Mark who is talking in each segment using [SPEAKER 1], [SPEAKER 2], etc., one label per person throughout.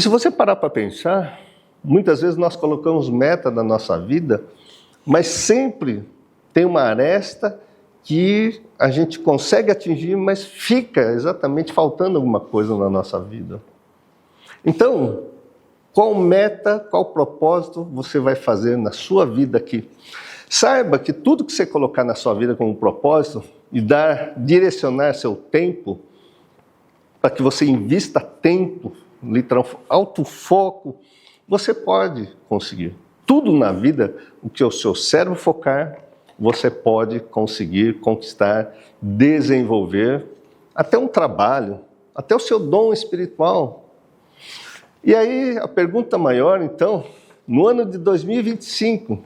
[SPEAKER 1] Se você parar para pensar, muitas vezes nós colocamos meta na nossa vida, mas sempre tem uma aresta que a gente consegue atingir, mas fica exatamente faltando alguma coisa na nossa vida. Então, qual meta, qual propósito você vai fazer na sua vida aqui? Saiba que tudo que você colocar na sua vida como propósito e direcionar seu tempo, para que você invista tempo, alto foco, você pode conseguir. Tudo na vida, o que o seu cérebro focar, você pode conseguir conquistar, desenvolver, até um trabalho, até o seu dom espiritual. E aí a pergunta maior, então, no ano de 2025,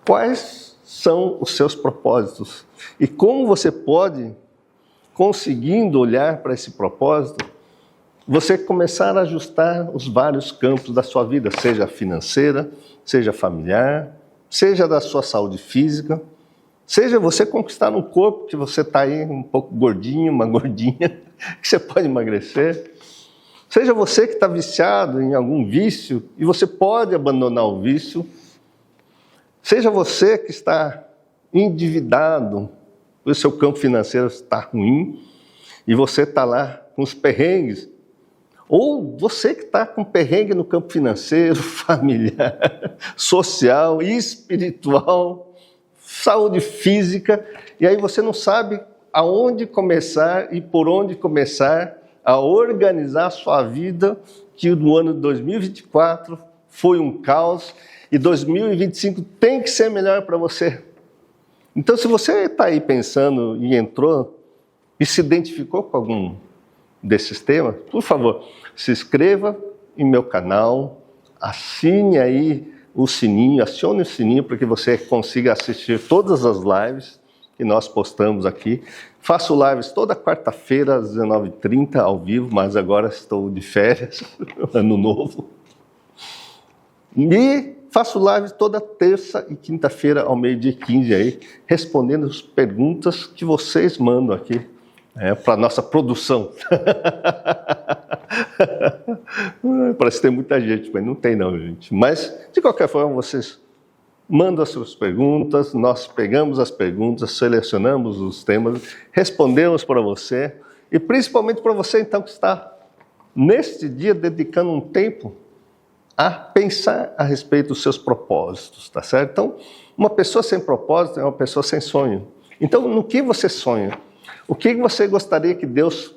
[SPEAKER 1] quais são os seus propósitos? E como você pode, conseguindo olhar para esse propósito, você começar a ajustar os vários campos da sua vida, seja financeira, seja familiar, seja da sua saúde física, seja você conquistar um corpo que você está aí um pouco gordinho, uma gordinha, que você pode emagrecer, seja você que está viciado em algum vício e você pode abandonar o vício, seja você que está endividado, o seu campo financeiro está ruim e você está lá com os perrengues, ou você que está com perrengue no campo financeiro, familiar, social, espiritual, saúde física, e aí você não sabe aonde começar e por onde começar a organizar a sua vida, que no ano de 2024 foi um caos, e 2025 tem que ser melhor para você. Então, se você está aí pensando e entrou e se identificou com algum desses temas, por favor, se inscreva em meu canal, assine aí o sininho, acione o sininho para que você consiga assistir todas as lives que nós postamos aqui. Faço lives toda quarta-feira às 19h30 ao vivo, mas agora estou de férias, ano novo. E faço lives toda terça e quinta-feira ao 12h15 aí, respondendo as perguntas que vocês mandam aqui. Para a nossa produção. Parece ter muita gente, mas não tem não, gente. Mas, de qualquer forma, vocês mandam as suas perguntas, nós pegamos as perguntas, selecionamos os temas, respondemos para você, e principalmente para você, então, que está, neste dia, dedicando um tempo a pensar a respeito dos seus propósitos, tá certo? Então, uma pessoa sem propósito é uma pessoa sem sonho. Então, no que você sonha? O que você gostaria que Deus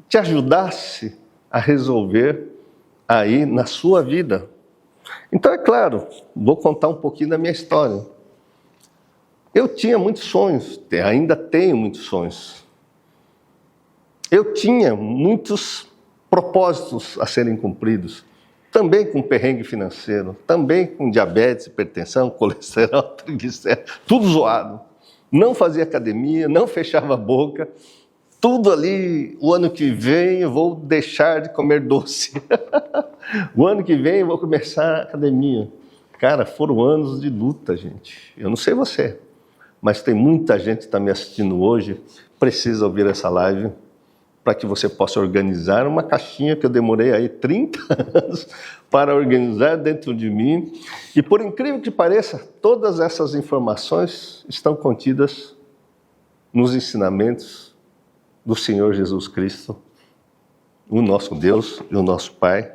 [SPEAKER 1] te ajudasse a resolver aí na sua vida? Então, é claro, vou contar um pouquinho da minha história. Eu tinha muitos sonhos, ainda tenho muitos sonhos. Eu tinha muitos propósitos a serem cumpridos, também com perrengue financeiro, também com diabetes, hipertensão, colesterol, triglicéridos, tudo zoado. Não fazia academia, não fechava a boca, tudo ali, o ano que vem eu vou deixar de comer doce. O ano que vem eu vou começar a academia. Cara, foram anos de luta, gente. Eu não sei você, mas tem muita gente que está me assistindo hoje, precisa ouvir essa live, para que você possa organizar uma caixinha que eu demorei aí 30 anos para organizar dentro de mim. E por incrível que pareça, todas essas informações estão contidas nos ensinamentos do Senhor Jesus Cristo, o nosso Deus e o nosso Pai,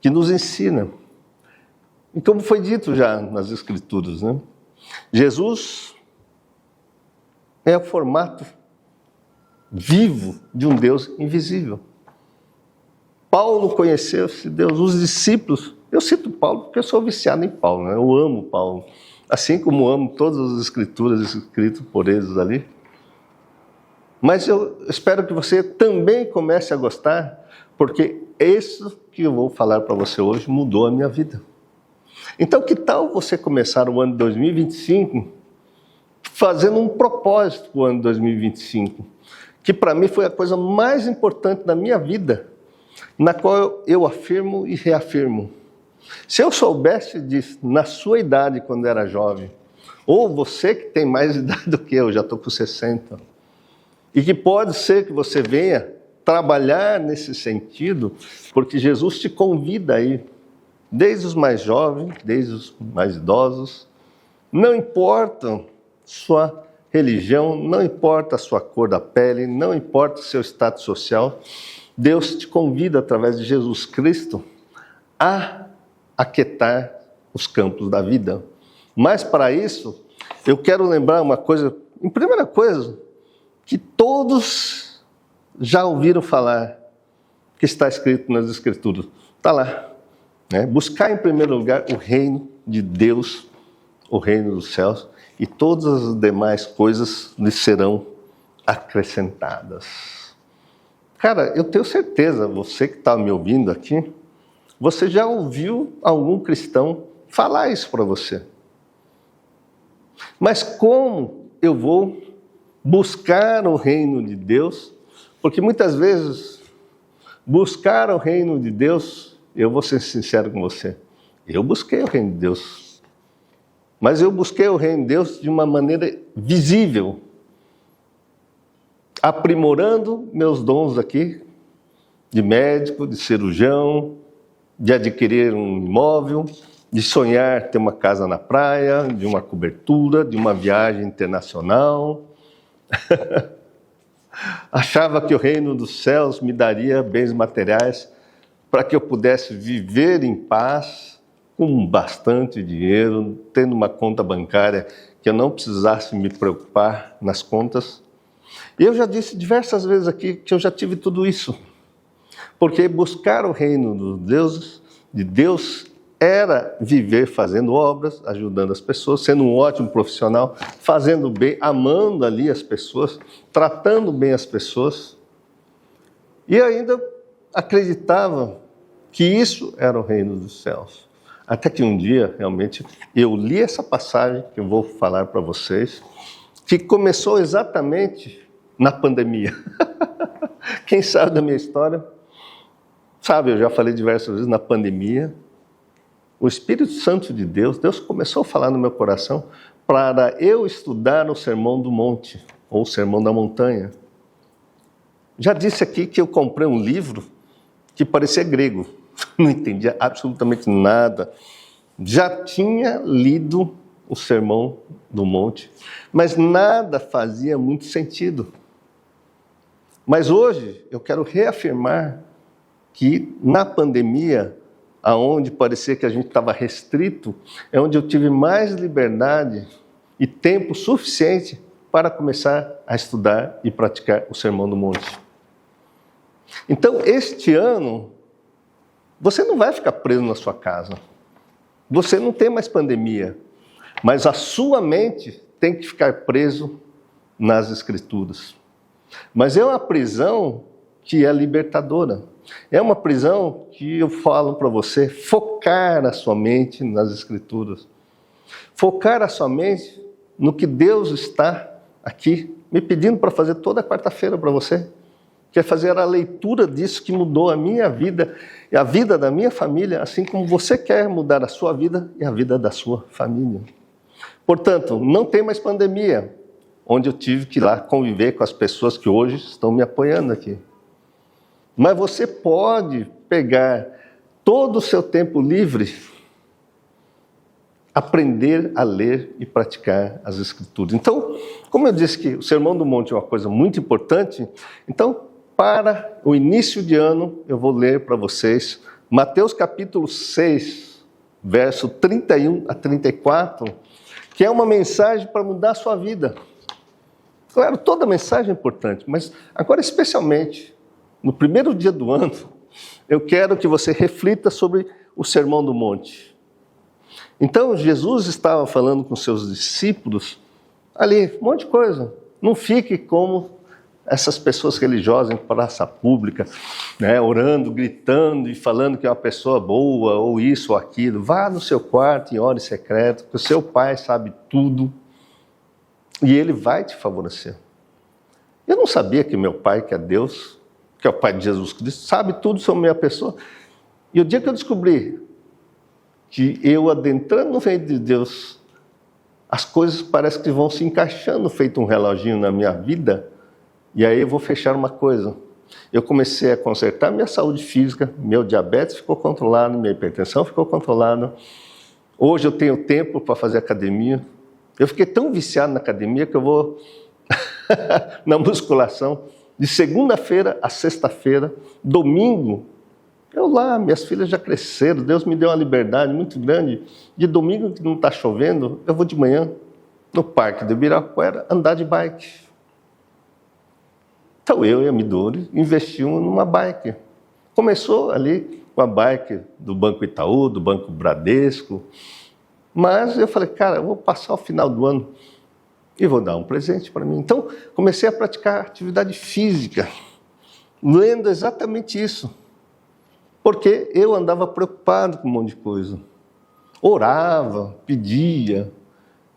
[SPEAKER 1] que nos ensina. E como foi dito já nas Escrituras, né? Jesus é o formato vivo de um Deus invisível. Paulo conheceu esse Deus, os discípulos. Eu cito Paulo porque eu sou viciado em Paulo, né? Eu amo Paulo, assim como amo todas as escrituras escritas por eles ali. Mas eu espero que você também comece a gostar, porque isso que eu vou falar para você hoje mudou a minha vida. Então, que tal você começar o ano de 2025 fazendo um propósito para o ano de 2025? Que para mim foi a coisa mais importante da minha vida, na qual eu afirmo e reafirmo. Se eu soubesse disso na sua idade, quando era jovem, ou você que tem mais idade do que eu, já estou com 60, e que pode ser que você venha trabalhar nesse sentido, porque Jesus te convida aí, desde os mais jovens, desde os mais idosos, não importa sua religião, não importa a sua cor da pele, não importa o seu status social, Deus te convida através de Jesus Cristo a aquietar os campos da vida. Mas para isso, eu quero lembrar uma coisa, em primeira coisa, que todos já ouviram falar, que está escrito nas Escrituras. Está lá. Né? Buscar em primeiro lugar o reino de Deus, o reino dos céus, e todas as demais coisas lhe serão acrescentadas. Cara, eu tenho certeza, você que está me ouvindo aqui, você já ouviu algum cristão falar isso para você. Mas como eu vou buscar o reino de Deus? Porque muitas vezes, buscar o reino de Deus, eu vou ser sincero com você, eu busquei o reino de Deus. Mas eu busquei o reino de Deus de uma maneira visível, aprimorando meus dons aqui, de médico, de cirurgião, de adquirir um imóvel, de sonhar ter uma casa na praia, de uma cobertura, de uma viagem internacional. Achava que o reino dos céus me daria bens materiais para que eu pudesse viver em paz, com bastante dinheiro, tendo uma conta bancária que eu não precisasse me preocupar nas contas. E eu já disse diversas vezes aqui que eu já tive tudo isso. Porque buscar o reino de Deus era viver fazendo obras, ajudando as pessoas, sendo um ótimo profissional, fazendo bem, amando ali as pessoas, tratando bem as pessoas. E ainda acreditava que isso era o reino dos céus. Até que um dia, realmente, eu li essa passagem que eu vou falar para vocês, que começou exatamente na pandemia. Quem sabe da minha história, sabe, eu já falei diversas vezes, na pandemia, o Espírito Santo de Deus começou a falar no meu coração para eu estudar o Sermão do Monte, ou o Sermão da Montanha. Já disse aqui que eu comprei um livro que parecia grego, não entendia absolutamente nada. Já tinha lido o Sermão do Monte, mas nada fazia muito sentido. Mas hoje eu quero reafirmar que na pandemia, aonde parecia que a gente estava restrito, é onde eu tive mais liberdade e tempo suficiente para começar a estudar e praticar o Sermão do Monte. Então, este ano, você não vai ficar preso na sua casa. Você não tem mais pandemia, mas a sua mente tem que ficar preso nas Escrituras. Mas é uma prisão que é libertadora. É uma prisão que eu falo para você, focar a sua mente nas Escrituras. Focar a sua mente no que Deus está aqui me pedindo para fazer toda quarta-feira para você. Que é fazer a leitura disso que mudou a minha vida e a vida da minha família, assim como você quer mudar a sua vida e a vida da sua família. Portanto, não tem mais pandemia, onde eu tive que ir lá conviver com as pessoas que hoje estão me apoiando aqui. Mas você pode pegar todo o seu tempo livre, aprender a ler e praticar as Escrituras. Então, como eu disse que o Sermão do Monte é uma coisa muito importante, então, para o início de ano, eu vou ler para vocês Mateus capítulo 6, verso 31 a 34, que é uma mensagem para mudar a sua vida. Claro, toda mensagem é importante, mas agora especialmente, no primeiro dia do ano, eu quero que você reflita sobre o Sermão do Monte. Então, Jesus estava falando com seus discípulos ali, um monte de coisa. Não fique como essas pessoas religiosas em praça pública, né, orando, gritando e falando que é uma pessoa boa, ou isso ou aquilo. Vá no seu quarto e ore secreto, que o seu Pai sabe tudo e Ele vai te favorecer. Eu não sabia que meu Pai, que é Deus, que é o Pai de Jesus Cristo, sabe tudo sobre a minha pessoa. E o dia que eu descobri que eu adentrando no reino de Deus, as coisas parecem que vão se encaixando, feito um reloginho na minha vida. E aí eu vou fechar uma coisa. eu comecei a consertar minha saúde física, meu diabetes ficou controlado, minha hipertensão ficou controlada. Hoje eu tenho tempo para fazer academia. Eu fiquei tão viciado na academia que eu vou na musculação de segunda-feira a sexta-feira, domingo. Eu lá, minhas filhas já cresceram, Deus me deu uma liberdade muito grande. De domingo que não está chovendo, eu vou de manhã no Parque do Ibirapuera andar de bike. Então eu e a Midori investimos numa bike. Começou ali com a bike do Banco Itaú, do Banco Bradesco. Mas eu falei, cara, eu vou passar o final do ano e vou dar um presente para mim. Então comecei a praticar atividade física, lendo exatamente isso. Porque eu andava preocupado com um monte de coisa. Orava, pedia,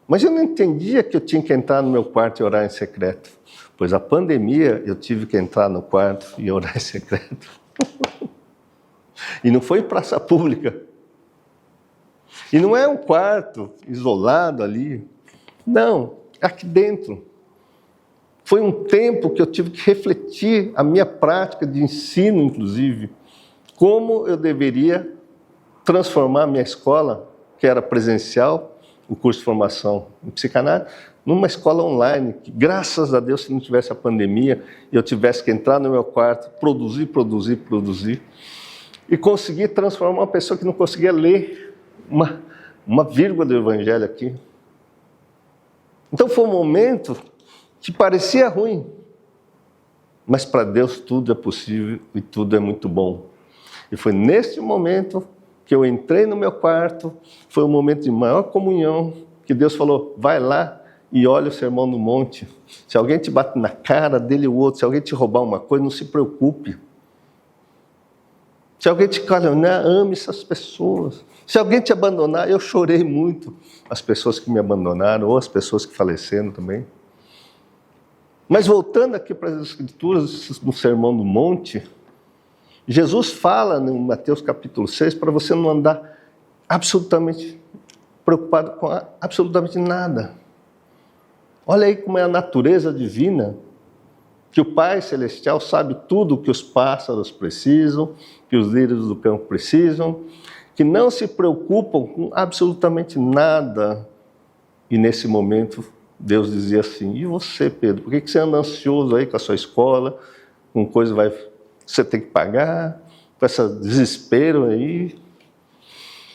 [SPEAKER 1] mas eu não entendia que eu tinha que entrar no meu quarto e orar em secreto. Pois a pandemia, eu tive que entrar no quarto e orar em secreto. E não foi em praça pública. E não é um quarto isolado ali. Não, aqui dentro. Foi um tempo que eu tive que refletir a minha prática de ensino, inclusive, como eu deveria transformar a minha escola, que era presencial, o curso de formação em psicanálise, numa escola online, que graças a Deus, se não tivesse a pandemia, eu tivesse que entrar no meu quarto, produzir, e conseguir transformar uma pessoa que não conseguia ler uma vírgula do Evangelho aqui. Então foi um momento que parecia ruim, mas para Deus tudo é possível e tudo é muito bom. E foi neste momento que eu entrei no meu quarto, foi um momento de maior comunhão, que Deus falou, vai lá e olha o Sermão do Monte. Se alguém te bate na cara, dele o outro. Se alguém te roubar uma coisa, não se preocupe. Se alguém te caluniar, ame essas pessoas. Se alguém te abandonar, eu chorei muito. As pessoas que me abandonaram, ou as pessoas que faleceram também. Mas voltando aqui para as Escrituras, no Sermão do Monte, Jesus fala no Mateus capítulo 6 para você não andar absolutamente preocupado com absolutamente nada. Olha aí como é a natureza divina, que o Pai Celestial sabe tudo o que os pássaros precisam, que os lírios do campo precisam, que não se preocupam com absolutamente nada. E nesse momento, Deus dizia assim, e você, Pedro, por que você anda ansioso aí com a sua escola, com coisa você tem que pagar, com esse desespero aí?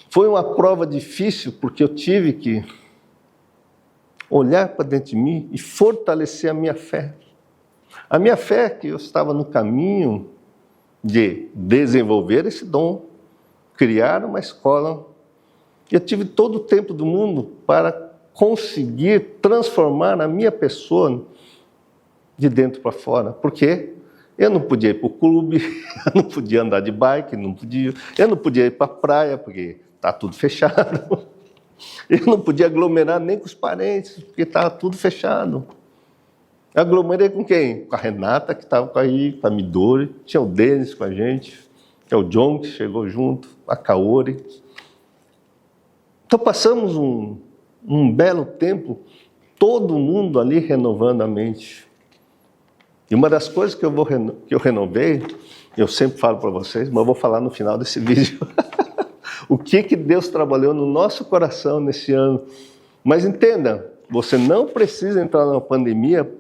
[SPEAKER 1] Foi uma prova difícil, porque eu tive que olhar para dentro de mim e fortalecer a minha fé. A minha fé que eu estava no caminho de desenvolver esse dom, criar uma escola. Eu tive todo o tempo do mundo para conseguir transformar a minha pessoa de dentro para fora. Por quê? Eu não podia ir para o clube, eu não podia andar de bike, eu não podia ir para a praia, porque está tudo fechado. Eu não podia aglomerar nem com os parentes, porque estava tudo fechado. Eu aglomerei com quem? Com a Renata, que estava aí, com a Midori, tinha o Denis com a gente, tinha o John, que chegou junto, a Kaori. Então passamos um belo tempo, todo mundo ali renovando a mente. E uma das coisas que eu renovei, eu sempre falo para vocês, mas eu vou falar no final desse vídeo, o que Deus trabalhou no nosso coração nesse ano. Mas entenda, você não precisa entrar na pandemia,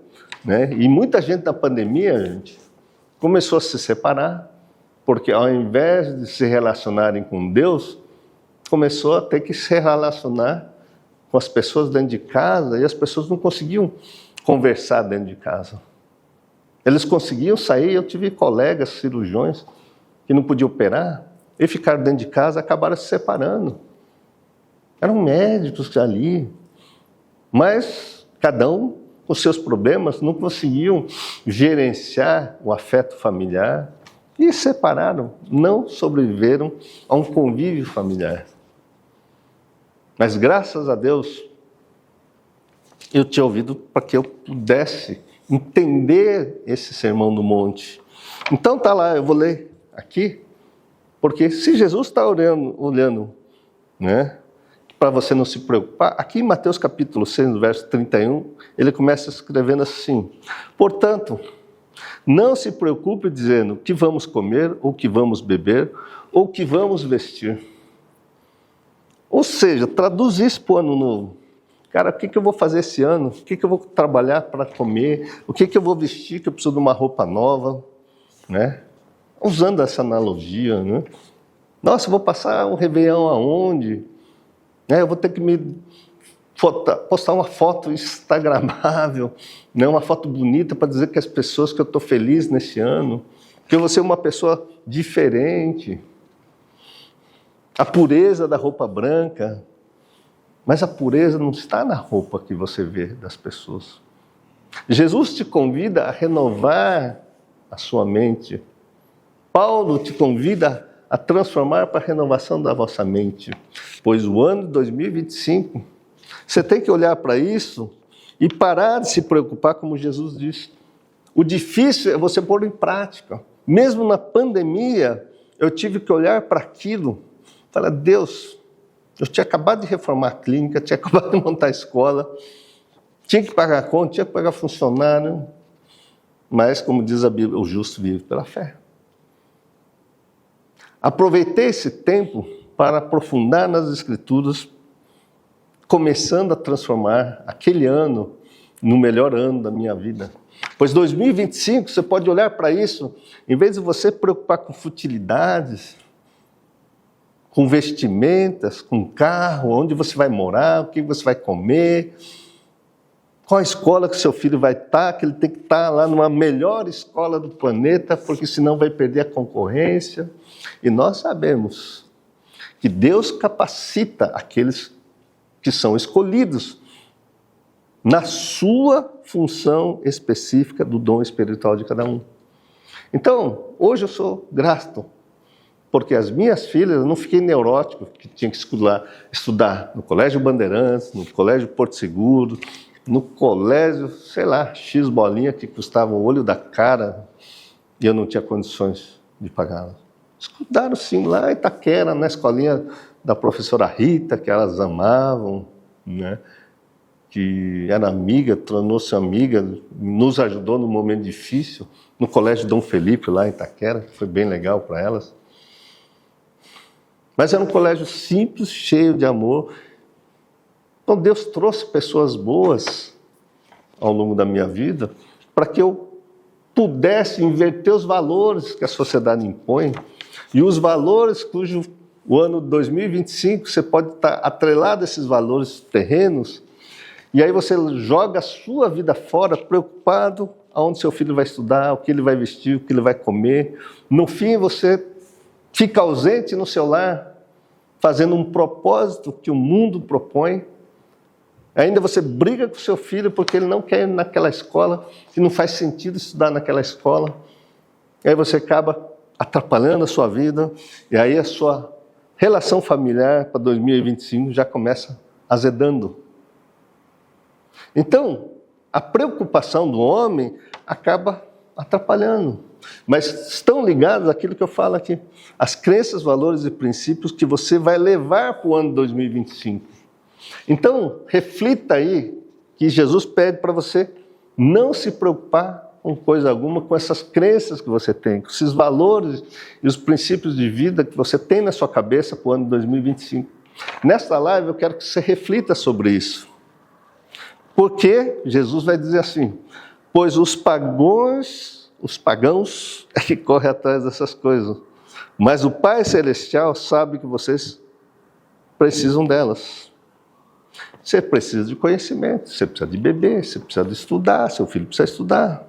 [SPEAKER 1] né? E muita gente na pandemia, gente, começou a se separar, porque ao invés de se relacionarem com Deus, começou a ter que se relacionar com as pessoas dentro de casa, e as pessoas não conseguiam conversar dentro de casa. Eles conseguiam sair, eu tive colegas cirurgiões que não podiam operar, e ficaram dentro de casa, acabaram se separando. Eram médicos ali, mas cada um com seus problemas não conseguiam gerenciar o afeto familiar e se separaram, não sobreviveram a um convívio familiar. Mas graças a Deus, eu tinha ouvido para que eu pudesse entender esse Sermão do Monte. Então tá lá, eu vou ler aqui, porque se Jesus está olhando, né, para você não se preocupar, aqui em Mateus capítulo 6, no verso 31, ele começa escrevendo assim: portanto, Não se preocupe dizendo o que vamos comer, ou o que vamos beber, ou o que vamos vestir. Ou seja, traduz isso para o ano novo. Cara, o que eu vou fazer esse ano? O que eu vou trabalhar para comer? O que eu vou vestir, que eu preciso de uma roupa nova? Né? Usando essa analogia, né? Nossa, eu vou passar um Réveillon aonde? Eu vou ter que postar uma foto instagramável, né? Uma foto bonita para dizer que as pessoas que eu estou feliz nesse ano, que eu vou ser uma pessoa diferente. A pureza da roupa branca. Mas a pureza não está na roupa que você vê das pessoas. Jesus te convida a renovar a sua mente. Paulo te convida a transformar para a renovação da vossa mente. Pois o ano de 2025, você tem que olhar para isso e parar de se preocupar, como Jesus disse. O difícil é você pôr em prática. Mesmo na pandemia, eu tive que olhar para aquilo e falar, Deus, eu tinha acabado de reformar a clínica, tinha acabado de montar a escola, tinha que pagar a conta, tinha que pagar funcionário, mas, como diz a Bíblia, o justo vive pela fé. Aproveitei esse tempo para aprofundar nas Escrituras, começando a transformar aquele ano no melhor ano da minha vida. Pois 2025, você pode olhar para isso, em vez de você preocupar com futilidades, com vestimentas, com carro, onde você vai morar, o que você vai comer, qual a escola que seu filho vai estar, que ele tem que estar lá numa melhor escola do planeta, porque senão vai perder a concorrência. E nós sabemos que Deus capacita aqueles que são escolhidos na sua função específica do dom espiritual de cada um. Então, hoje eu sou grato, porque as minhas filhas, eu não fiquei neurótico, que tinha que estudar no Colégio Bandeirantes, no Colégio Porto Seguro, no colégio, sei lá, X bolinha, que custava o olho da cara, e eu não tinha condições de pagá-las. Estudaram sim lá em Itaquera, na escolinha da professora Rita, que elas amavam, né? Que era amiga, tornou-se amiga, nos ajudou num momento difícil, no Colégio Dom Felipe, lá em Itaquera, que foi bem legal para elas. Mas era um colégio simples, cheio de amor. Então Deus trouxe pessoas boas ao longo da minha vida para que eu pudesse inverter os valores que a sociedade impõe e os valores cujo o ano de 2025 você pode estar atrelado a esses valores terrenos e aí você joga a sua vida fora preocupado aonde seu filho vai estudar, o que ele vai vestir, o que ele vai comer. No fim você fica ausente no seu lar, fazendo um propósito que o mundo propõe. Ainda você briga com seu filho porque ele não quer ir naquela escola, que não faz sentido estudar naquela escola. E aí você acaba atrapalhando a sua vida, e aí a sua relação familiar para 2025 já começa azedando. Então, a preocupação do homem acaba atrapalhando. Mas estão ligados àquilo que eu falo aqui. As crenças, valores e princípios que você vai levar para o ano 2025. Então, reflita aí que Jesus pede para você não se preocupar com coisa alguma, com essas crenças que você tem, com esses valores e os princípios de vida que você tem na sua cabeça para o ano 2025. Nesta live eu quero que você reflita sobre isso. Porque Jesus vai dizer assim, pois os pagãos é que correm atrás dessas coisas, mas o Pai Celestial sabe que vocês precisam delas. Você precisa de conhecimento, você precisa de beber, você precisa de estudar, seu filho precisa estudar.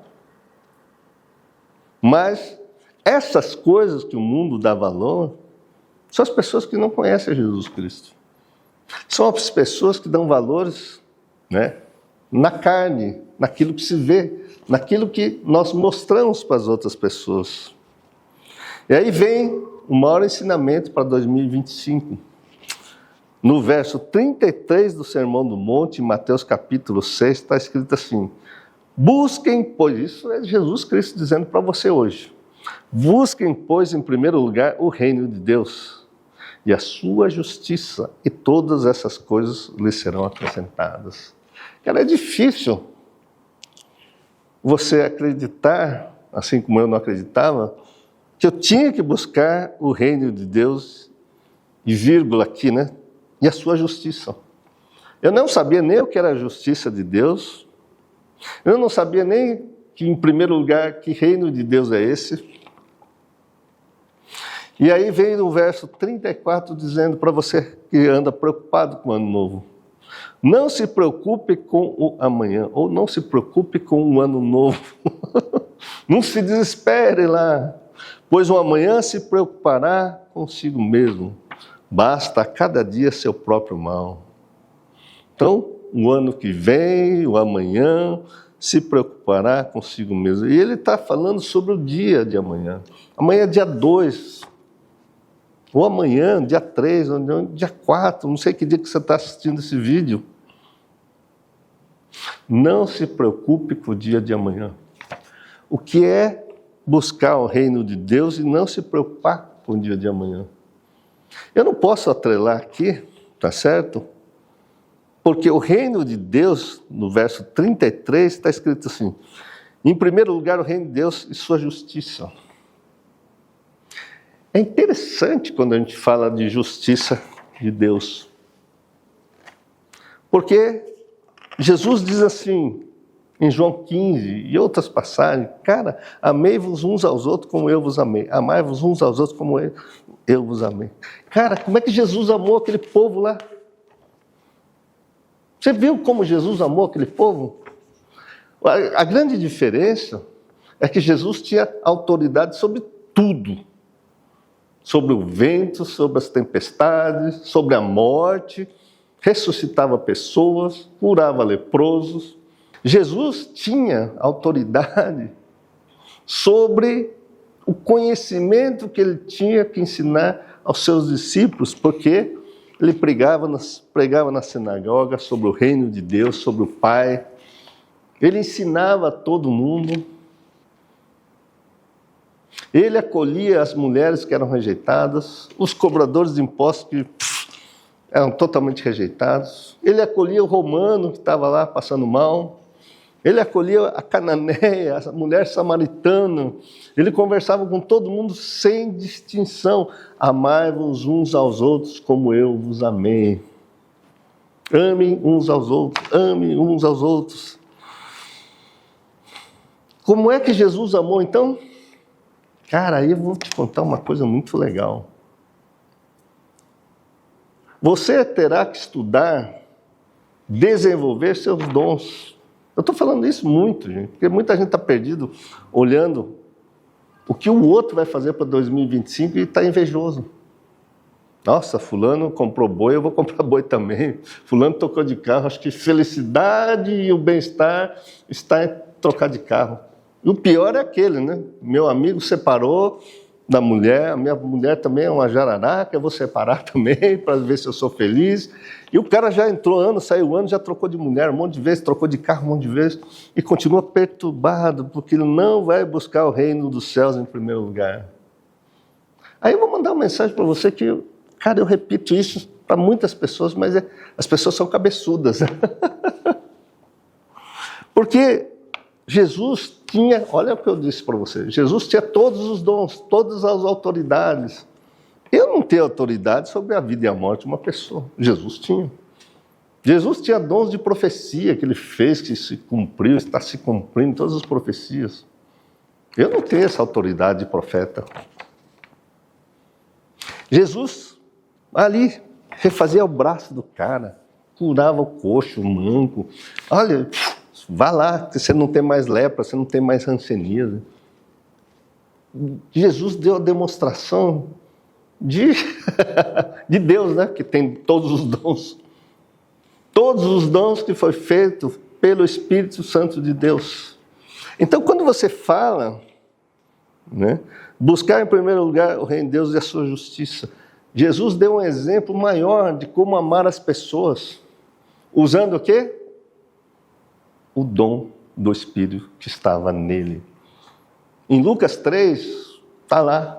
[SPEAKER 1] Mas essas coisas que o mundo dá valor, são as pessoas que não conhecem Jesus Cristo. São as pessoas que dão valores, né, na carne, naquilo que se vê, naquilo que nós mostramos para as outras pessoas. E aí vem o maior ensinamento para 2025. No verso 33 do Sermão do Monte, em Mateus capítulo 6, está escrito assim, busquem, pois, isso é Jesus Cristo dizendo para você hoje, busquem, pois, em primeiro lugar, o reino de Deus e a sua justiça, e todas essas coisas lhes serão acrescentadas. Cara, é difícil você acreditar assim como eu não acreditava, que eu tinha que buscar o reino de Deus, e vírgula aqui, né? E a sua justiça. Eu não sabia nem o que era a justiça de Deus, eu não sabia nem que, em primeiro lugar, que reino de Deus é esse. E aí vem no verso 34 dizendo para você que anda preocupado com o ano novo: não se preocupe com o amanhã, ou não se preocupe com o ano novo. Não se desespere lá, pois o amanhã se preocupará consigo mesmo. Basta a cada dia seu próprio mal. Então, o ano que vem, o amanhã, se preocupará consigo mesmo. E ele está falando sobre o dia de amanhã. Amanhã é dia 2. Ou amanhã, dia 3, ou dia 4, não sei que dia que você está assistindo esse vídeo. Não se preocupe com o dia de amanhã. O que é buscar o reino de Deus e não se preocupar com o dia de amanhã? Eu não posso atrelar aqui, tá certo? Porque o reino de Deus, no verso 33, está escrito assim: em primeiro lugar, o reino de Deus e sua justiça. É interessante quando a gente fala de justiça de Deus. Porque Jesus diz assim, em João 15 e outras passagens: cara, amei-vos uns aos outros como eu vos amei. Amai-vos uns aos outros como eu vos amei. Cara, como é que Jesus amou aquele povo lá? Você viu como Jesus amou aquele povo? A grande diferença é que Jesus tinha autoridade sobre tudo. Sobre o vento, sobre as tempestades, sobre a morte, ressuscitava pessoas, curava leprosos. Jesus tinha autoridade sobre o conhecimento que ele tinha que ensinar aos seus discípulos, porque ele pregava na sinagoga sobre o reino de Deus, sobre o Pai. Ele ensinava a todo mundo. Ele acolhia as mulheres que eram rejeitadas, os cobradores de impostos que eram totalmente rejeitados. Ele acolhia o romano que estava lá passando mal. Ele acolhia a cananeia, a mulher samaritana. Ele conversava com todo mundo sem distinção. Amai-vos uns aos outros como eu vos amei. Amem uns aos outros, amem uns aos outros. Como é que Jesus amou então? Cara, aí eu vou te contar uma coisa muito legal. Você terá que estudar, desenvolver seus dons. Eu estou falando isso muito, gente, porque muita gente está perdido olhando o que o outro vai fazer para 2025 e está invejoso. Nossa, fulano comprou boi, eu vou comprar boi também. Fulano trocou de carro, acho que felicidade e o bem-estar está em trocar de carro. E o pior é aquele, né? Meu amigo separou da mulher, a minha mulher também é uma jararaca, eu vou separar também para ver se eu sou feliz. E o cara já entrou ano, saiu ano, já trocou de mulher um monte de vezes, trocou de carro um monte de vezes, e continua perturbado, porque ele não vai buscar o reino dos céus em primeiro lugar. Aí eu vou mandar uma mensagem para você que, cara, eu repito isso para muitas pessoas, mas as pessoas são cabeçudas. Porque Jesus tinha, olha o que eu disse para você, Jesus tinha todos os dons, todas as autoridades. Eu não tenho autoridade sobre a vida e a morte de uma pessoa. Jesus tinha. Jesus tinha dons de profecia que ele fez, que se cumpriu, está se cumprindo todas as profecias. Eu não tenho essa autoridade de profeta. Jesus, ali, refazia o braço do cara, curava o coxo, o manco. Olha, vá lá, você não tem mais lepra, você não tem mais hanseníase. Jesus deu a demonstração de Deus, né? Que tem todos os dons. Todos os dons que foi feito pelo Espírito Santo de Deus. Então, quando você fala, né, buscar em primeiro lugar o reino de Deus e a sua justiça, Jesus deu um exemplo maior de como amar as pessoas, usando o quê? O dom do Espírito que estava nele. Em Lucas 3, está lá,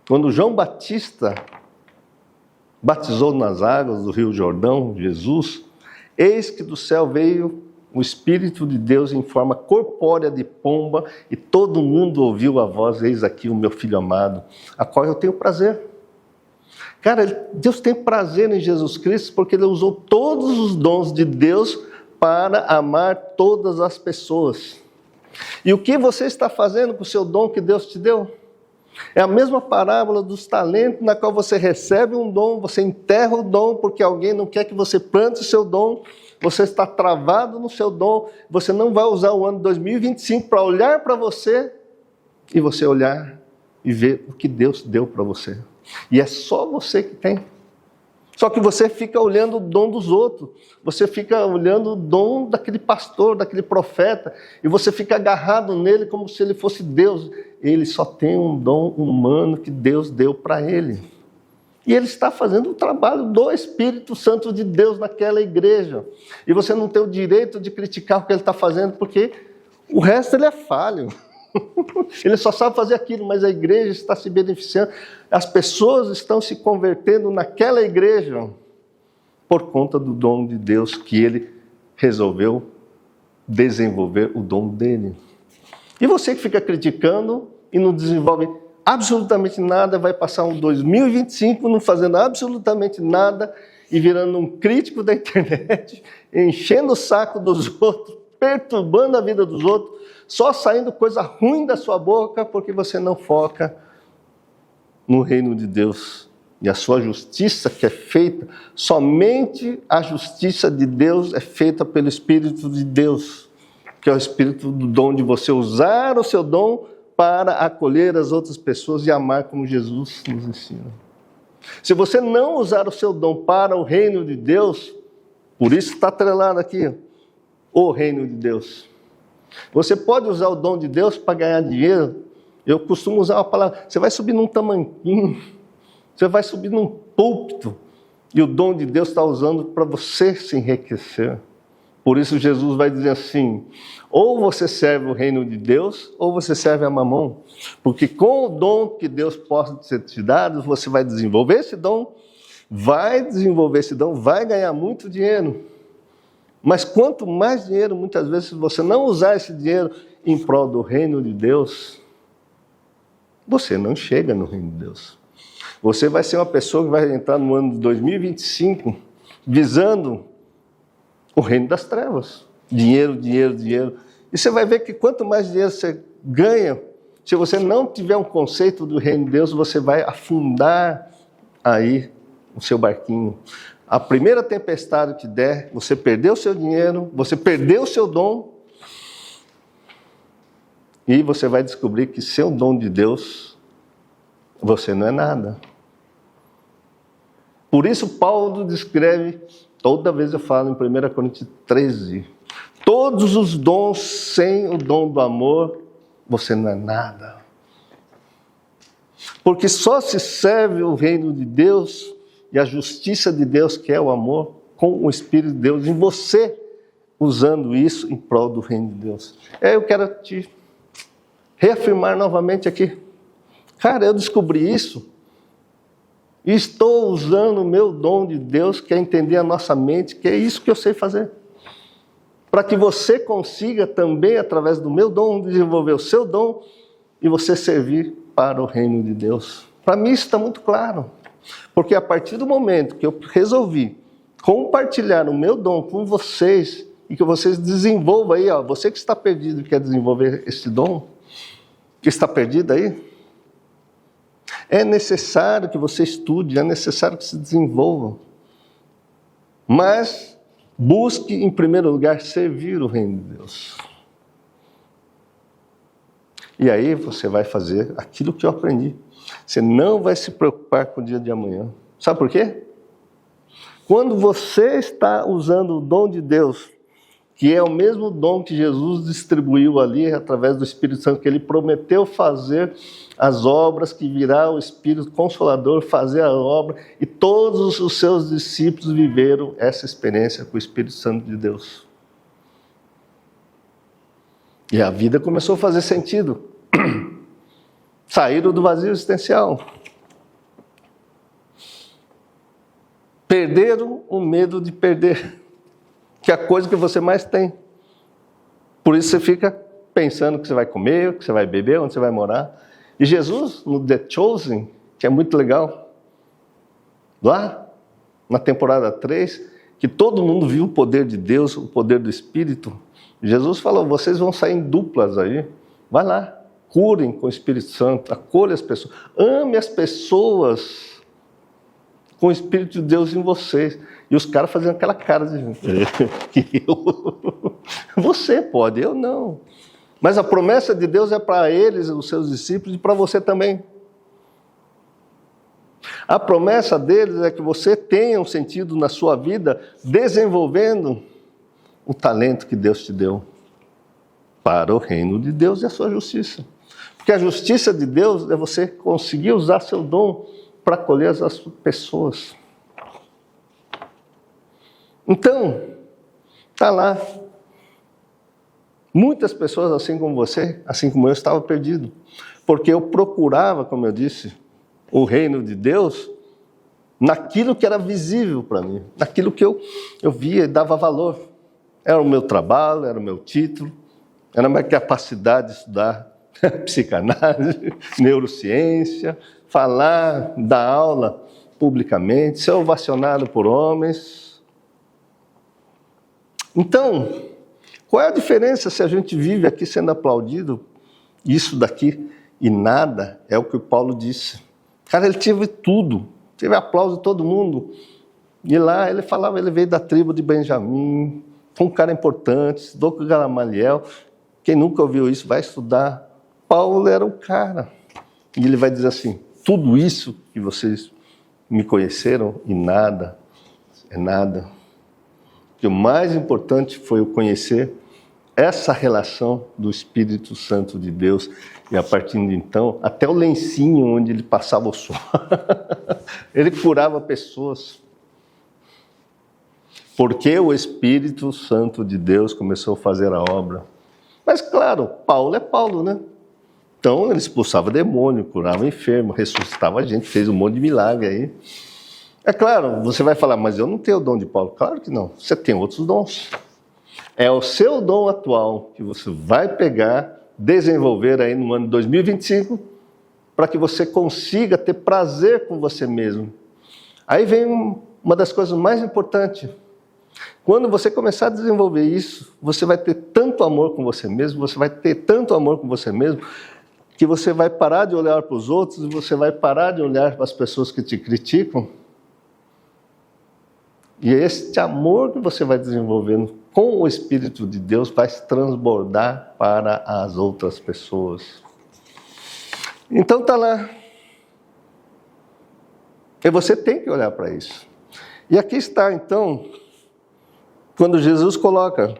[SPEAKER 1] quando João Batista batizou nas águas do Rio Jordão, Jesus, eis que do céu veio o Espírito de Deus em forma corpórea de pomba, e todo mundo ouviu a voz: eis aqui o meu Filho amado, a qual eu tenho prazer. Cara, Deus tem prazer em Jesus Cristo porque Ele usou todos os dons de Deus para amar todas as pessoas. E o que você está fazendo com o seu dom que Deus te deu? É a mesma parábola dos talentos, na qual você recebe um dom, você enterra o dom porque alguém não quer que você plante o seu dom, você está travado no seu dom, você não vai usar o ano 2025 para olhar para você e você olhar e ver o que Deus deu para você. E é só você que tem. Só que você fica olhando o dom dos outros, você fica olhando o dom daquele pastor, daquele profeta, e você fica agarrado nele como se ele fosse Deus. Ele só tem um dom humano que Deus deu para ele. E ele está fazendo o trabalho do Espírito Santo de Deus naquela igreja. E você não tem o direito de criticar o que ele está fazendo, porque o resto ele é falho. Ele só sabe fazer aquilo, mas a igreja está se beneficiando. As pessoas estão se convertendo naquela igreja por conta do dom de Deus que ele resolveu desenvolver, o dom dele. E você que fica criticando e não desenvolve absolutamente nada, vai passar um 2025 não fazendo absolutamente nada e virando um crítico da internet, enchendo o saco dos outros, perturbando a vida dos outros, só saindo coisa ruim da sua boca porque você não foca no reino de Deus. E a sua justiça que é feita, somente a justiça de Deus é feita pelo Espírito de Deus, que é o Espírito do dom de você usar o seu dom para acolher as outras pessoas e amar como Jesus nos ensina. Se você não usar o seu dom para o reino de Deus, por isso está atrelado aqui, o reino de Deus. Você pode usar o dom de Deus para ganhar dinheiro. Eu costumo usar uma palavra: você vai subir num tamanquinho, você vai subir num púlpito, e o dom de Deus está usando para você se enriquecer. Por isso Jesus vai dizer assim: ou você serve o reino de Deus, ou você serve a mamão. Porque com o dom que Deus possa te dar, você vai desenvolver esse dom, vai ganhar muito dinheiro. Mas quanto mais dinheiro, muitas vezes, se você não usar esse dinheiro em prol do reino de Deus, você não chega no reino de Deus. Você vai ser uma pessoa que vai entrar no ano de 2025 visando o reino das trevas. Dinheiro, dinheiro, dinheiro. E você vai ver que quanto mais dinheiro você ganha, se você não tiver um conceito do reino de Deus, você vai afundar aí o seu barquinho. A primeira tempestade que der, você perdeu o seu dinheiro, você perdeu o seu dom, e você vai descobrir que sem o dom de Deus, você não é nada. Por isso Paulo descreve, toda vez eu falo em 1 Coríntios 13, todos os dons sem o dom do amor, você não é nada. Porque só se serve o reino de Deus e a justiça de Deus, que é o amor, com o Espírito de Deus em você, usando isso em prol do reino de Deus. Eu quero te reafirmar novamente aqui. Cara, eu descobri isso e estou usando o meu dom de Deus, que é entender a nossa mente, que é isso que eu sei fazer. Para que você consiga também, através do meu dom, desenvolver o seu dom e você servir para o reino de Deus. Para mim isso está muito claro. Porque a partir do momento que eu resolvi compartilhar o meu dom com vocês e que vocês desenvolvam aí, você que está perdido e quer desenvolver esse dom, que está perdido aí, é necessário que você estude, é necessário que se desenvolva. Mas busque, em primeiro lugar, servir o reino de Deus. E aí você vai fazer aquilo que eu aprendi. Você não vai se preocupar com o dia de amanhã. Sabe por quê? Quando você está usando o dom de Deus, que é o mesmo dom que Jesus distribuiu ali através do Espírito Santo, que ele prometeu fazer as obras, que virá o Espírito Consolador fazer a obra, e todos os seus discípulos viveram essa experiência com o Espírito Santo de Deus. E a vida começou a fazer sentido. Saíram do vazio existencial. Perderam o medo de perder, que é a coisa que você mais tem. Por isso você fica pensando o que você vai comer, o que você vai beber, onde você vai morar. E Jesus, no The Chosen, que é muito legal, lá na temporada 3, que todo mundo viu o poder de Deus, o poder do Espírito, Jesus falou, vocês vão sair em duplas aí, vai lá, curem com o Espírito Santo, acolha as pessoas, ame as pessoas com o Espírito de Deus em vocês. E os caras fazendo aquela cara de que você pode, eu não. Mas a promessa de Deus é para eles, os seus discípulos, e para você também. A promessa deles é que você tenha um sentido na sua vida desenvolvendo o talento que Deus te deu para o reino de Deus e a sua justiça. Porque a justiça de Deus é você conseguir usar seu dom para acolher as pessoas. Então, está lá. Muitas pessoas, assim como você, assim como eu, estavam perdido. Porque eu procurava, como eu disse, o reino de Deus naquilo que era visível para mim, naquilo que eu via e dava valor. Era o meu trabalho, era o meu título, era a minha capacidade de estudar psicanálise, neurociência, falar, dar aula publicamente, ser ovacionado por homens. Então, qual é a diferença se a gente vive aqui sendo aplaudido, isso daqui, e nada, é o que o Paulo disse. Cara, ele teve tudo, teve aplauso de todo mundo. E lá ele falava, ele veio da tribo de Benjamim, foi um cara importante, estudou com Gamaliel. Quem nunca ouviu isso vai estudar. Paulo era o cara. E ele vai dizer assim, tudo isso que vocês me conheceram e nada, é nada. O mais importante foi eu conhecer essa relação do Espírito Santo de Deus. E a partir de então, até o lencinho onde ele passava o suor, ele curava pessoas. Porque o Espírito Santo de Deus começou a fazer a obra. Mas claro, Paulo é Paulo, né? Então ele expulsava demônio, curava enfermo, ressuscitava a gente, fez um monte de milagre aí. É claro, você vai falar, mas eu não tenho o dom de Paulo. Claro que não, você tem outros dons. É o seu dom atual que você vai pegar, desenvolver aí no ano 2025, para que você consiga ter prazer com você mesmo. Aí vem uma das coisas mais importantes. Quando você começar a desenvolver isso, você vai ter tanto amor com você mesmo, você vai ter tanto amor com você mesmo, que você vai parar de olhar para os outros e você vai parar de olhar para as pessoas que te criticam. E este amor que você vai desenvolvendo com o Espírito de Deus vai se transbordar para as outras pessoas. Então está lá. E você tem que olhar para isso. E aqui está, então, quando Jesus coloca,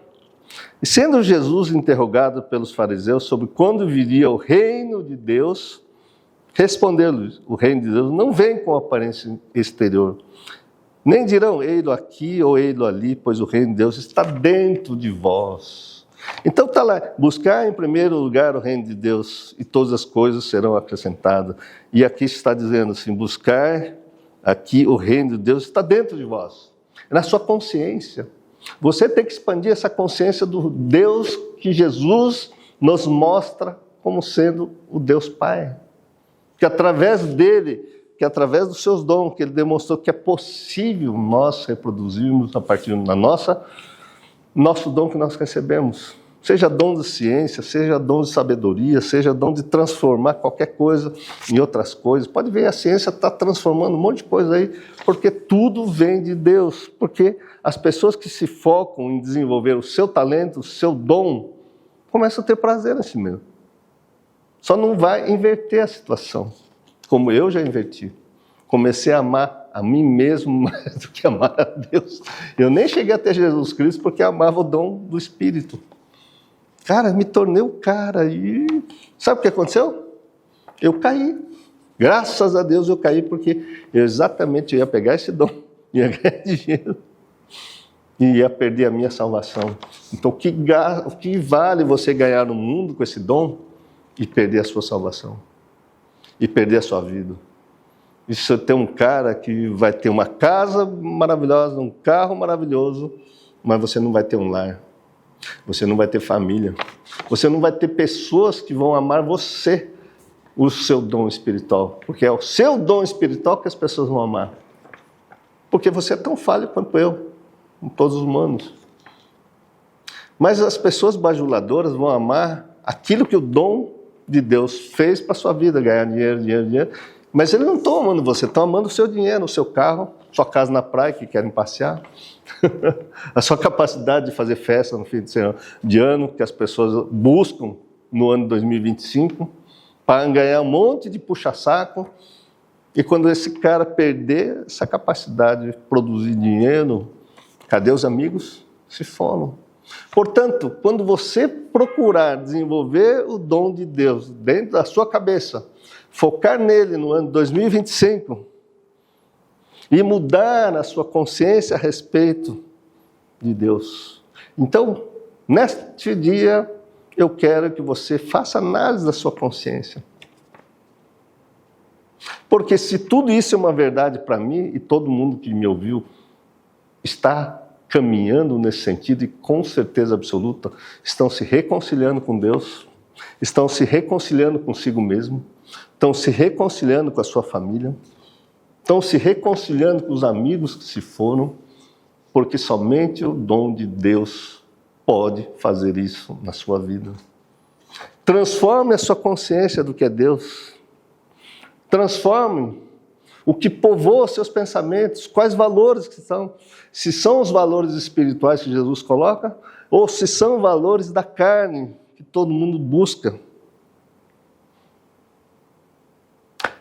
[SPEAKER 1] e sendo Jesus interrogado pelos fariseus sobre quando viria o reino de Deus, respondeu-lhes, o reino de Deus não vem com aparência exterior, nem dirão, ei-lo aqui ou ei-lo ali, pois o reino de Deus está dentro de vós. Então está lá, buscar em primeiro lugar o reino de Deus e todas as coisas serão acrescentadas. E aqui está dizendo assim, buscar aqui o reino de Deus está dentro de vós, é na sua consciência. Você tem que expandir essa consciência do Deus que Jesus nos mostra como sendo o Deus Pai. Que através dele, que através dos seus dons, que ele demonstrou que é possível nós reproduzirmos a partir da nosso dom que nós recebemos. Seja dom de ciência, seja dom de sabedoria, seja dom de transformar qualquer coisa em outras coisas. Pode ver, a ciência está transformando um monte de coisa aí, porque tudo vem de Deus. Porque as pessoas que se focam em desenvolver o seu talento, o seu dom, começam a ter prazer em si mesmo. Só não vai inverter a situação, como eu já inverti. Comecei a amar a mim mesmo mais do que amar a Deus. Eu nem cheguei até Jesus Cristo porque amava o dom do Espírito. Cara, me tornei o cara e sabe o que aconteceu? Eu caí. Graças a Deus eu caí porque eu ia pegar esse dom, ia ganhar dinheiro e ia perder a minha salvação. Então o que vale você ganhar no mundo com esse dom e perder a sua salvação? E perder a sua vida? E se você tem um cara que vai ter uma casa maravilhosa, um carro maravilhoso, mas você não vai ter um lar. Você não vai ter família. Você não vai ter pessoas que vão amar você, o seu dom espiritual. Porque é o seu dom espiritual que as pessoas vão amar. Porque você é tão falho quanto eu, com todos os humanos. Mas as pessoas bajuladoras vão amar aquilo que o dom de Deus fez para a sua vida, ganhar dinheiro, dinheiro, dinheiro. Mas eles não estão amando você, estão amando o seu dinheiro, o seu carro, sua casa na praia que querem passear, a sua capacidade de fazer festa no fim de ano, que as pessoas buscam no ano de 2025, para ganhar um monte de puxa-saco. E quando esse cara perder essa capacidade de produzir dinheiro, cadê os amigos? Se foram. Portanto, quando você procurar desenvolver o dom de Deus dentro da sua cabeça, focar nele no ano 2025 e mudar a sua consciência a respeito de Deus. Então, neste dia, eu quero que você faça análise da sua consciência. Porque se tudo isso é uma verdade para mim, e todo mundo que me ouviu está caminhando nesse sentido, e com certeza absoluta, estão se reconciliando com Deus, estão se reconciliando consigo mesmo, estão se reconciliando com a sua família, estão se reconciliando com os amigos que se foram, porque somente o dom de Deus pode fazer isso na sua vida. Transforme a sua consciência do que é Deus. Transforme o que povoa seus pensamentos, quais valores que são. Se são os valores espirituais que Jesus coloca, ou se são valores da carne que todo mundo busca.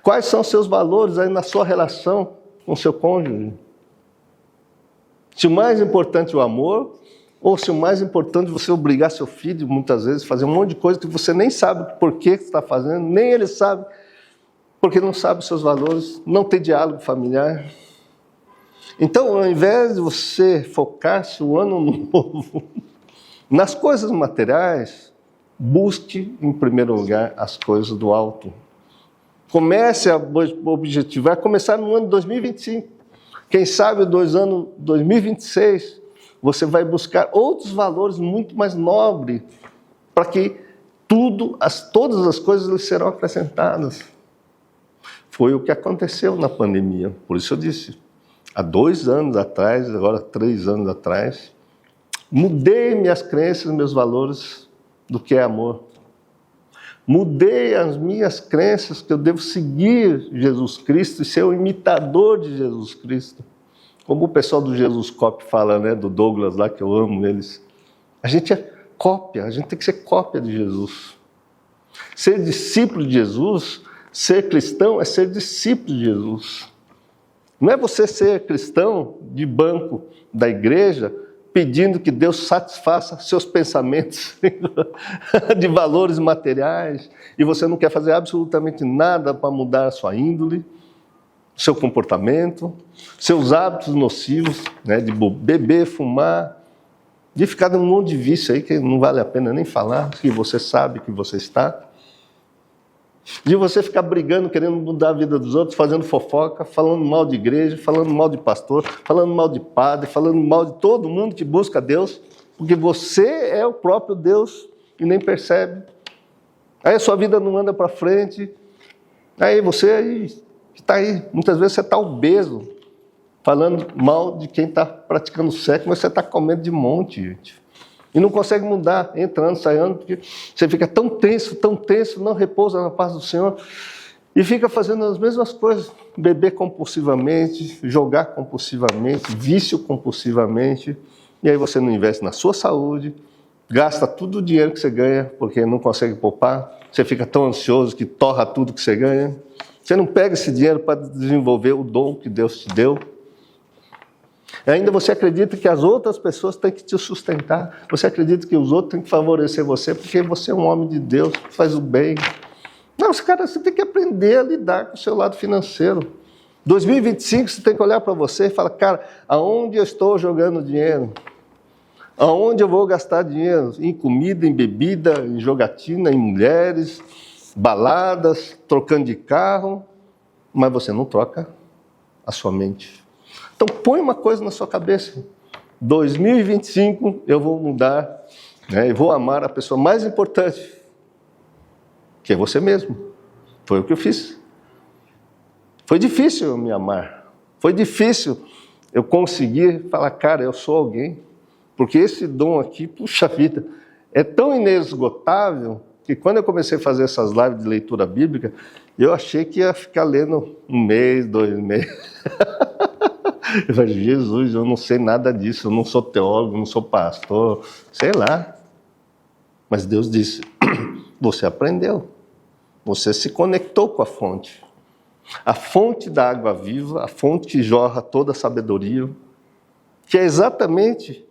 [SPEAKER 1] Quais são seus valores aí na sua relação com seu cônjuge? Se o mais importante é o amor, ou se o mais importante é você obrigar seu filho, muitas vezes, a fazer um monte de coisa que você nem sabe por que está fazendo, nem ele sabe, porque não sabe os seus valores, não tem diálogo familiar. Então, ao invés de você focar-se o ano novo nas coisas materiais, busque, em primeiro lugar, as coisas do alto. Comece a objetivar, começar no ano 2025. Quem sabe, 2026, você vai buscar outros valores muito mais nobres, para que todas as coisas lhe serão acrescentadas. Foi o que aconteceu na pandemia. Por isso eu disse, há 2 anos atrás, agora 3 anos atrás, mudei minhas crenças, meus valores do que é amor. Mudei as minhas crenças que eu devo seguir Jesus Cristo e ser o imitador de Jesus Cristo. Como o pessoal do Jesus Cop fala, né, do Douglas lá, que eu amo eles. A gente é cópia, a gente tem que ser cópia de Jesus. Ser discípulo de Jesus, ser cristão é ser discípulo de Jesus. Não é você ser cristão de banco da igreja pedindo que Deus satisfaça seus pensamentos de valores materiais e você não quer fazer absolutamente nada para mudar a sua índole, seu comportamento, seus hábitos nocivos, né, de beber, fumar, de ficar num monte de vício aí que não vale a pena nem falar, que você sabe que você está. De você ficar brigando, querendo mudar a vida dos outros, fazendo fofoca, falando mal de igreja, falando mal de pastor, falando mal de padre, falando mal de todo mundo que busca Deus, porque você é o próprio Deus e nem percebe. Aí a sua vida não anda para frente, aí você está aí, muitas vezes você está obeso, falando mal de quem está praticando sexo, mas você está comendo de monte, gente. E não consegue mudar, entrando, saindo, porque você fica tão tenso, não repousa na paz do Senhor, e fica fazendo as mesmas coisas, beber compulsivamente, jogar compulsivamente, vício compulsivamente, e aí você não investe na sua saúde, gasta todo o dinheiro que você ganha, porque não consegue poupar, você fica tão ansioso que torra tudo que você ganha, você não pega esse dinheiro para desenvolver o dom que Deus te deu. Ainda você acredita que as outras pessoas têm que te sustentar. Você acredita que os outros têm que favorecer você porque você é um homem de Deus, que faz o bem. Não, cara, você tem que aprender a lidar com o seu lado financeiro. 2025 você tem que olhar para você e falar, cara, aonde eu estou jogando dinheiro? Aonde eu vou gastar dinheiro? Em comida, em bebida, em jogatina, em mulheres, baladas, trocando de carro. Mas você não troca a sua mente. Então põe uma coisa na sua cabeça, 2025 eu vou mudar né? E vou amar a pessoa mais importante, que é você mesmo. Foi o que eu fiz. Foi difícil eu me amar. Foi difícil eu conseguir falar, cara, eu sou alguém. Porque esse dom aqui, puxa vida, é tão inesgotável que quando eu comecei a fazer essas lives de leitura bíblica, eu achei que ia ficar lendo 1 mês, 2 meses. Eu falei, Jesus, eu não sei nada disso, eu não sou teólogo, não sou pastor, sei lá. Mas Deus disse, você aprendeu, você se conectou com a fonte da água viva, a fonte que jorra toda a sabedoria, que é exatamente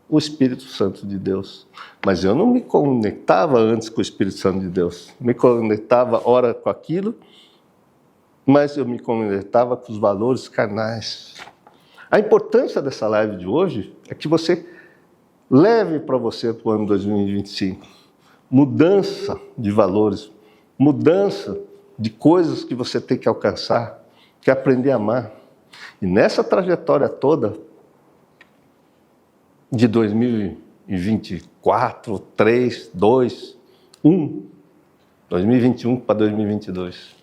[SPEAKER 1] o Espírito Santo de Deus. Mas eu não me conectava antes com o Espírito Santo de Deus. Me conectava, ora, com aquilo, mas eu me conectava com os valores carnais. A importância dessa live de hoje é que você leve para você para o ano 2025 mudança de valores, mudança de coisas que você tem que alcançar, que aprender a amar. E nessa trajetória toda, de 2024, 3, 2, 1, 2021 para 2022.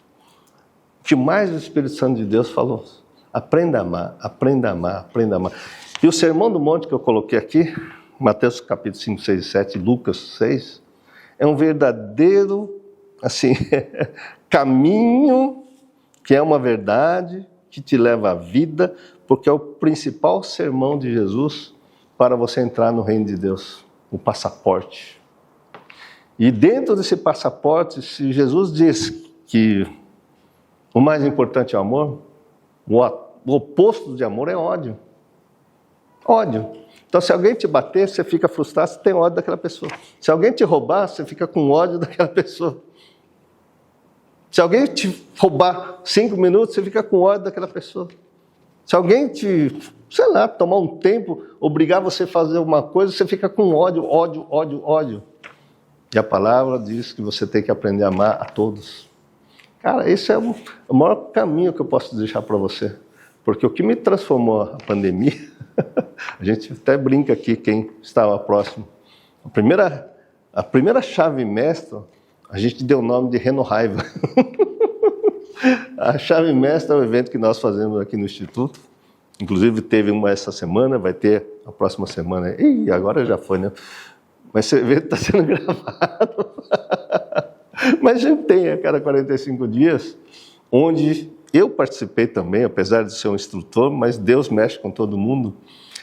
[SPEAKER 1] O que mais o Espírito Santo de Deus falou? Aprenda a amar, aprenda a amar, aprenda a amar. E o Sermão do Monte que eu coloquei aqui, Mateus capítulo 5, 6 e 7, Lucas 6, é um verdadeiro, assim, caminho, que é uma verdade, que te leva à vida, porque é o principal sermão de Jesus para você entrar no reino de Deus, o passaporte. E dentro desse passaporte, se Jesus diz que o mais importante é o amor, o oposto de amor é ódio. Ódio. Então, se alguém te bater, você fica frustrado, você tem ódio daquela pessoa. Se alguém te roubar, você fica com ódio daquela pessoa. Se alguém te roubar 5 minutos, você fica com ódio daquela pessoa. Se alguém te, sei lá, tomar um tempo, obrigar você a fazer uma coisa, você fica com ódio, ódio, ódio, ódio. E a palavra diz que você tem que aprender a amar a todos. Cara, esse é o maior caminho que eu posso deixar para você. Porque o que me transformou a pandemia, a gente até brinca aqui, quem estava próximo. A primeira chave mestra, a gente deu o nome de Reno Raiva. A chave mestra é o evento que nós fazemos aqui no Instituto. Inclusive teve uma essa semana, vai ter a próxima semana. Ih, agora já foi, né? Mas esse evento está sendo gravado. Mas a gente tem a cada 45 dias, onde eu participei também, apesar de ser um instrutor, mas Deus mexe com todo mundo.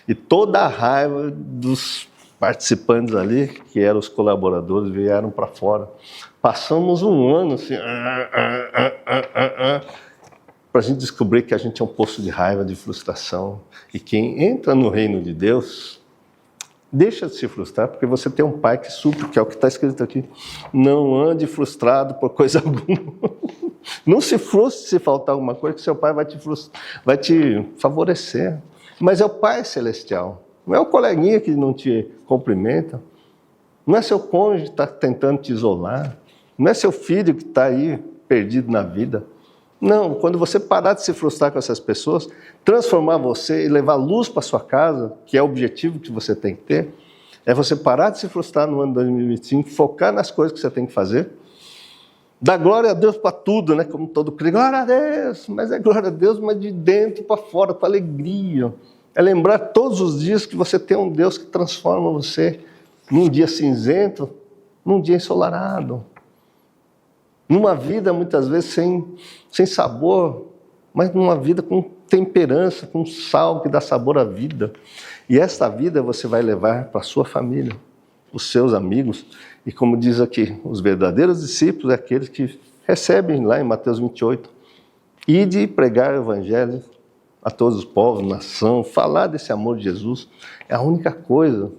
[SPEAKER 1] E toda a raiva dos participantes ali, que eram os colaboradores, vieram para fora. Passamos um ano assim, para a gente descobrir que a gente é um poço de raiva, de frustração. E quem entra no reino de Deus, deixa de se frustrar, porque você tem um pai que supre, que é o que está escrito aqui. Não ande frustrado por coisa alguma. Não se frustre se faltar alguma coisa, que seu pai vai te favorecer. Mas é o Pai Celestial. Não é o coleguinha que não te cumprimenta. Não é seu cônjuge que está tentando te isolar. Não é seu filho que está aí perdido na vida. Não, quando você parar de se frustrar com essas pessoas, transformar você e levar luz para sua casa, que é o objetivo que você tem que ter, é você parar de se frustrar no ano 2025, focar nas coisas que você tem que fazer, dar glória a Deus para tudo, né? Como todo crente, glória a Deus, mas é glória a Deus, mas de dentro para fora, com alegria. É lembrar todos os dias que você tem um Deus que transforma você num dia cinzento, num dia ensolarado. Numa vida, muitas vezes, sem sabor, mas numa vida com temperança, com sal que dá sabor à vida. E essa vida você vai levar para a sua família, os seus amigos. E como diz aqui, os verdadeiros discípulos é aqueles que recebem lá em Mateus 28. E de pregar o evangelho a todos os povos, nação, falar desse amor de Jesus. É a única coisa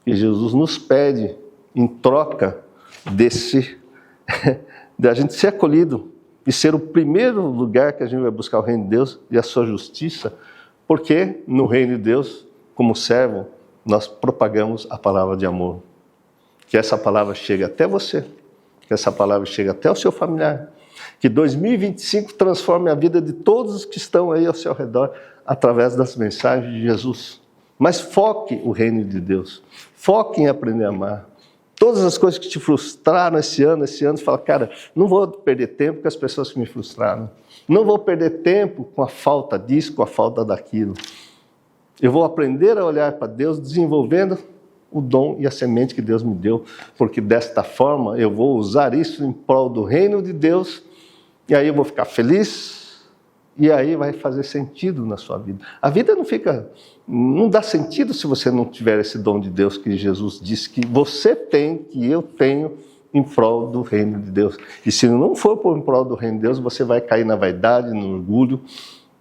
[SPEAKER 1] que Jesus nos pede em troca de a gente ser acolhido e ser o primeiro lugar que a gente vai buscar o reino de Deus e a sua justiça, porque no reino de Deus, como servo, nós propagamos a palavra de amor. Que essa palavra chegue até você, que essa palavra chegue até o seu familiar, que 2025 transforme a vida de todos os que estão aí ao seu redor através das mensagens de Jesus. Mas foque o reino de Deus. Foque em aprender a amar. Todas as coisas que te frustraram esse ano, você fala, cara, não vou perder tempo com as pessoas que me frustraram. Não vou perder tempo com a falta disso, com a falta daquilo. Eu vou aprender a olhar para Deus, desenvolvendo o dom e a semente que Deus me deu, porque desta forma eu vou usar isso em prol do reino de Deus, e aí eu vou ficar feliz, e aí vai fazer sentido na sua vida. A vida não dá sentido se você não tiver esse dom de Deus que Jesus disse que você tem, que eu tenho, em prol do reino de Deus. E se não for por em prol do reino de Deus, você vai cair na vaidade, no orgulho,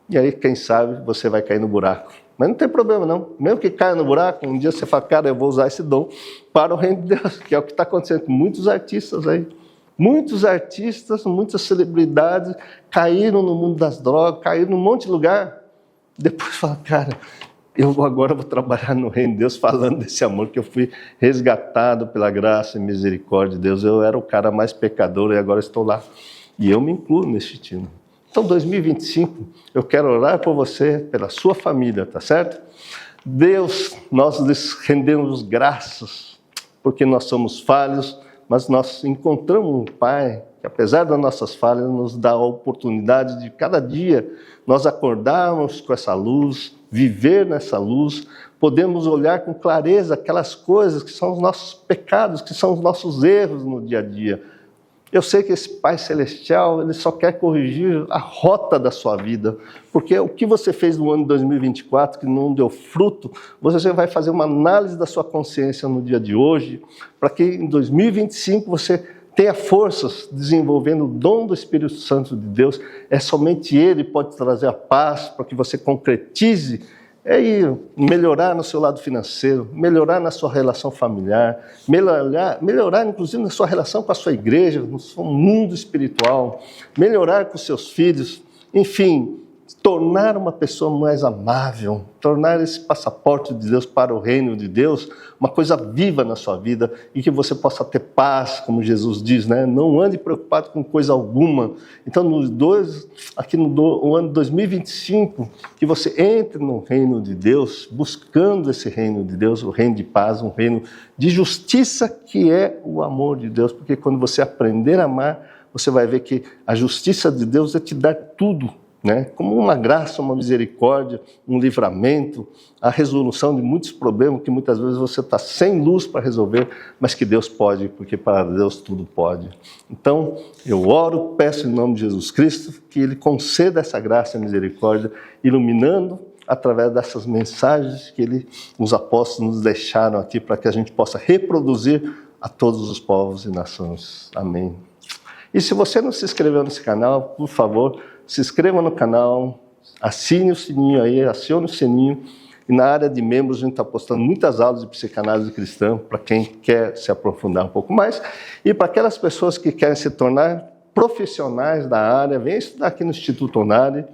[SPEAKER 1] e aí, quem sabe, você vai cair no buraco. Mas não tem problema não, mesmo que caia no buraco, um dia você fala, cara, eu vou usar esse dom para o reino de Deus, que é o que está acontecendo com muitos artistas aí. Muitos artistas, muitas celebridades caíram no mundo das drogas, caíram num monte de lugar. Depois fala, cara, eu agora vou trabalhar no reino de Deus falando desse amor que eu fui resgatado pela graça e misericórdia de Deus. Eu era o cara mais pecador e agora estou lá. E eu me incluo nesse time. Então, 2025, eu quero orar por você, pela sua família, tá certo? Deus, nós lhes rendemos graças, porque nós somos falhos, mas nós encontramos um Pai que, apesar das nossas falhas, nos dá a oportunidade de cada dia nós acordarmos com essa luz, viver nessa luz, podemos olhar com clareza aquelas coisas que são os nossos pecados, que são os nossos erros no dia a dia. Eu sei que esse Pai Celestial, Ele só quer corrigir a rota da sua vida, porque o que você fez no ano de 2024, que não deu fruto, você vai fazer uma análise da sua consciência no dia de hoje, para que em 2025 você tenha forças desenvolvendo o dom do Espírito Santo de Deus. É somente Ele que pode trazer a paz para que você concretize melhorar no seu lado financeiro, melhorar na sua relação familiar, melhorar inclusive na sua relação com a sua igreja, no seu mundo espiritual, melhorar com seus filhos, enfim, tornar uma pessoa mais amável, tornar esse passaporte de Deus para o reino de Deus uma coisa viva na sua vida e que você possa ter paz, como Jesus diz, né? Não ande preocupado com coisa alguma. Então, aqui no ano 2025, que você entre no reino de Deus, buscando esse reino de Deus, o reino de paz, um reino de justiça que é o amor de Deus, porque quando você aprender a amar, você vai ver que a justiça de Deus é te dar tudo, né? Como uma graça, uma misericórdia, um livramento, a resolução de muitos problemas que muitas vezes você está sem luz para resolver, mas que Deus pode, porque para Deus tudo pode. Então, eu oro, peço em nome de Jesus Cristo, que Ele conceda essa graça e misericórdia, iluminando através dessas mensagens que os apóstolos nos deixaram aqui, para que a gente possa reproduzir a todos os povos e nações. Amém. E se você não se inscreveu nesse canal, por favor, se inscreva no canal, assine o sininho aí, acione o sininho. E na área de membros a gente está postando muitas aulas de psicanálise cristã para quem quer se aprofundar um pouco mais. E para aquelas pessoas que querem se tornar profissionais da área, venha estudar aqui no Instituto Onari,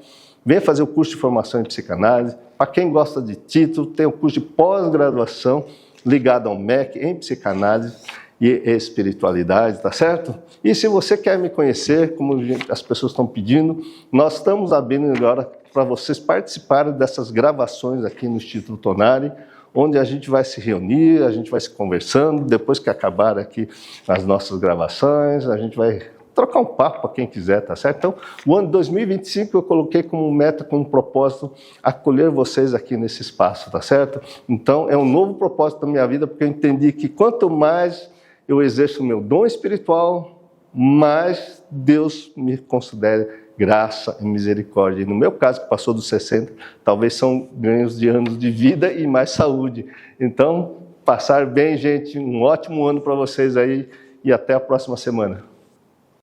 [SPEAKER 1] venha fazer o curso de formação em psicanálise. Para quem gosta de título, tem o curso de pós-graduação ligado ao MEC em psicanálise e espiritualidade, tá certo? E se você quer me conhecer, como as pessoas estão pedindo, nós estamos abrindo agora para vocês participarem dessas gravações aqui no Instituto Onari, onde a gente vai se reunir, a gente vai se conversando, depois que acabar aqui as nossas gravações, a gente vai trocar um papo para quem quiser, tá certo? Então, o ano 2025 eu coloquei como meta, como propósito, acolher vocês aqui nesse espaço, tá certo? Então, é um novo propósito da minha vida, porque eu entendi que quanto mais eu exerço o meu dom espiritual, mais Deus me considere graça e misericórdia. E no meu caso, que passou dos 60, talvez são ganhos de anos de vida e mais saúde. Então, passar bem, gente, um ótimo ano para vocês aí e até a próxima semana.